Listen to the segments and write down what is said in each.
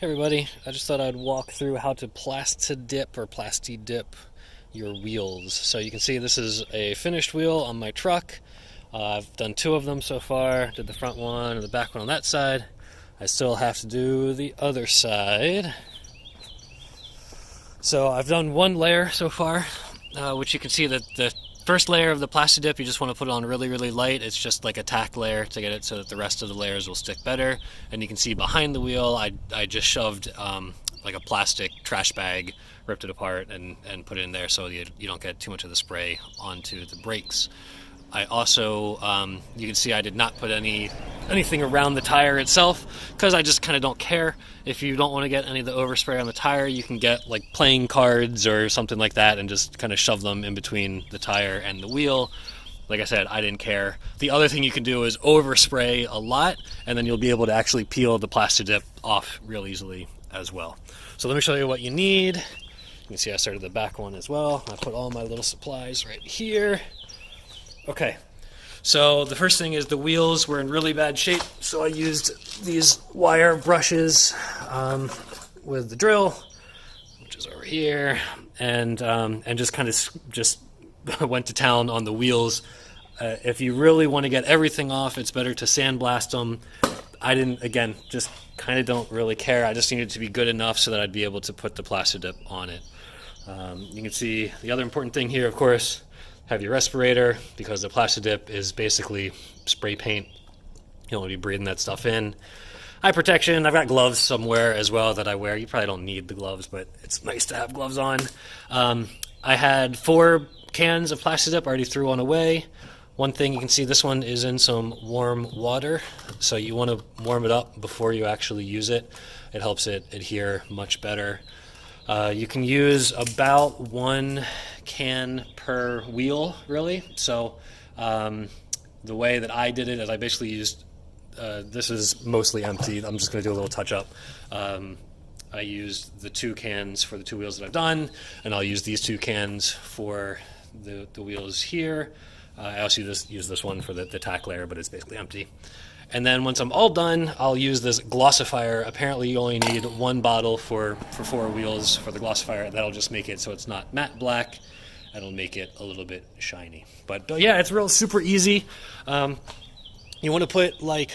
Hey everybody, I just thought I'd walk through how to Plasti-dip or Plasti-dip your wheels. So you can see this is a finished wheel on my truck. I've done two of them so far, did the front one and the back one on that side. I still have to do the other side. So I've done one layer so far, which you can see that the first layer of the Plasti-dip, you just want to put it on really, really light. It's just like a tack layer to get it so that the rest of the layers will stick better. And you can see behind the wheel, I just shoved like a plastic trash bag, ripped it apart and put it in there so you don't get too much of the spray onto the brakes. I also, you can see I did not put anything around the tire itself because I just kind of don't care. If you don't want to get any of the overspray on the tire, you can get like playing cards or something like that and just kind of shove them in between the tire and the wheel. Like I said, I didn't care. The other thing you can do is overspray a lot, and then you'll be able to actually peel the Plasti-dip off real easily as well. So let me show you what you need. You can see I started the back one as well. I put all my little supplies right here. Okay, so the first thing is the wheels were in really bad shape, so I used these wire brushes with the drill, which is over here, and just kind of just went to town on the wheels. If you really want to get everything off, it's better to sandblast them. I didn't, again, just kind of don't really care. I just needed it to be good enough so that I'd be able to put the Plasti-dip on it. You can see the other important thing here, of course, have your respirator, because the Plasti-dip is basically spray paint. You don't want to be breathing that stuff in. Eye protection, I've got gloves somewhere as well that I wear. You probably don't need the gloves, but it's nice to have gloves on. I had 4 cans of Plasti-dip, I already threw one away. One thing, you can see this one is in some warm water, so you want to warm it up before you actually use it. It helps it adhere much better. You can use about 1 can per wheel, really. So the way that I did it is I basically used, this is mostly empty. I'm just going to do a little touch up. I used the 2 cans for the 2 wheels that I've done, and I'll use these 2 cans for the wheels here. I also use this one for the tack layer, but it's basically empty. And then once I'm all done, I'll use this glossifier. Apparently you only need 1 bottle for 4 wheels for the glossifier. That'll just make it so it's not matte black. It'll make it a little bit shiny. But yeah, it's real super easy. You want to put like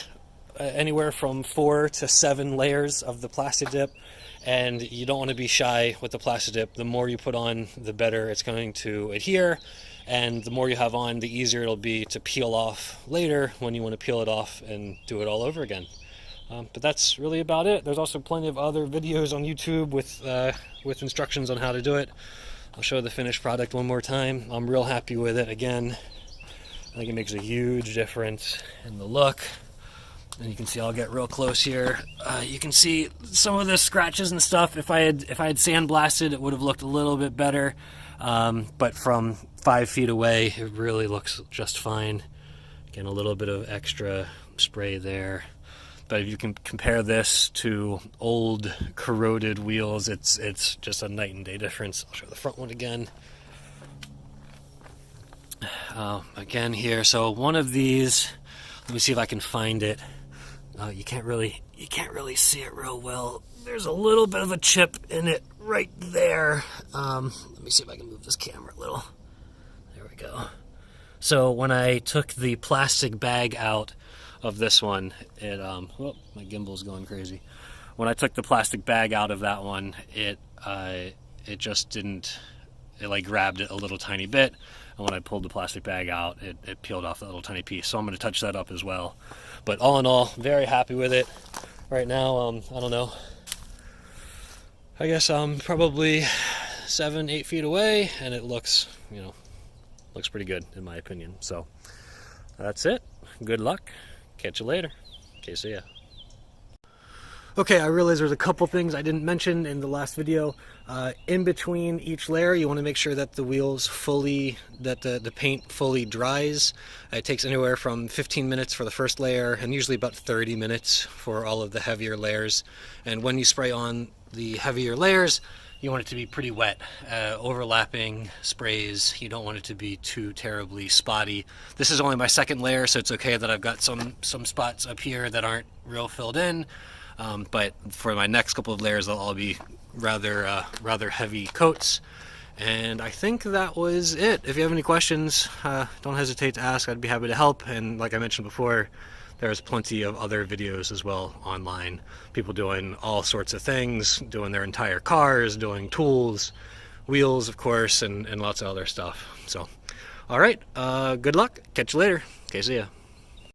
anywhere from 4 to 7 layers of the Plasti-dip, and you don't want to be shy with the Plasti-dip. The more you put on, the better it's going to adhere. And the more you have on, the easier it'll be to peel off later when you want to peel it off and do it all over again. But that's really about it. There's also plenty of other videos on YouTube with instructions on how to do it. I'll show the finished product one more time. I'm real happy with it. Again, I think it makes a huge difference in the look. And you can see, I'll get real close here. You can see some of the scratches and stuff. If I had sandblasted, it would have looked a little bit better. But from 5 feet away, it really looks just fine. Again, a little bit of extra spray there. But if you can compare this to old corroded wheels, it's just a night and day difference. I'll show the front one again. Again here, so one of these, let me see if I can find it. You can't really see it real well. There's a little bit of a chip in it right there. Let me see if I can move this camera a little. There we go. So when I took the plastic bag out of this one, it my gimbal's going crazy. When I took the plastic bag out of that one, it just didn't. It like grabbed it a little tiny bit, and when I pulled the plastic bag out, it peeled off that little tiny piece. So I'm going to touch that up as well. But all in all, very happy with it. Right now, I don't know. I guess I'm probably 7-8 feet away, and it looks, looks pretty good in my opinion. So that's it. Good luck. Catch you later. Okay, see ya. Okay, I realize there's a couple things I didn't mention in the last video. In between each layer, you want to make sure that the wheels the paint fully dries. It takes anywhere from 15 minutes for the first layer and usually about 30 minutes for all of the heavier layers. And when you spray on the heavier layers, you want it to be pretty wet. Overlapping sprays, you don't want it to be too terribly spotty. This is only my second layer, so it's okay that I've got some spots up here that aren't real filled in. But for my next couple of layers, they'll all be rather heavy coats. And I think that was it. If you have any questions, don't hesitate to ask. I'd be happy to help. And like I mentioned before, there's plenty of other videos as well online. People doing all sorts of things, doing their entire cars, doing tools, wheels, of course, and lots of other stuff. So, all right, good luck. Catch you later. Okay, see ya.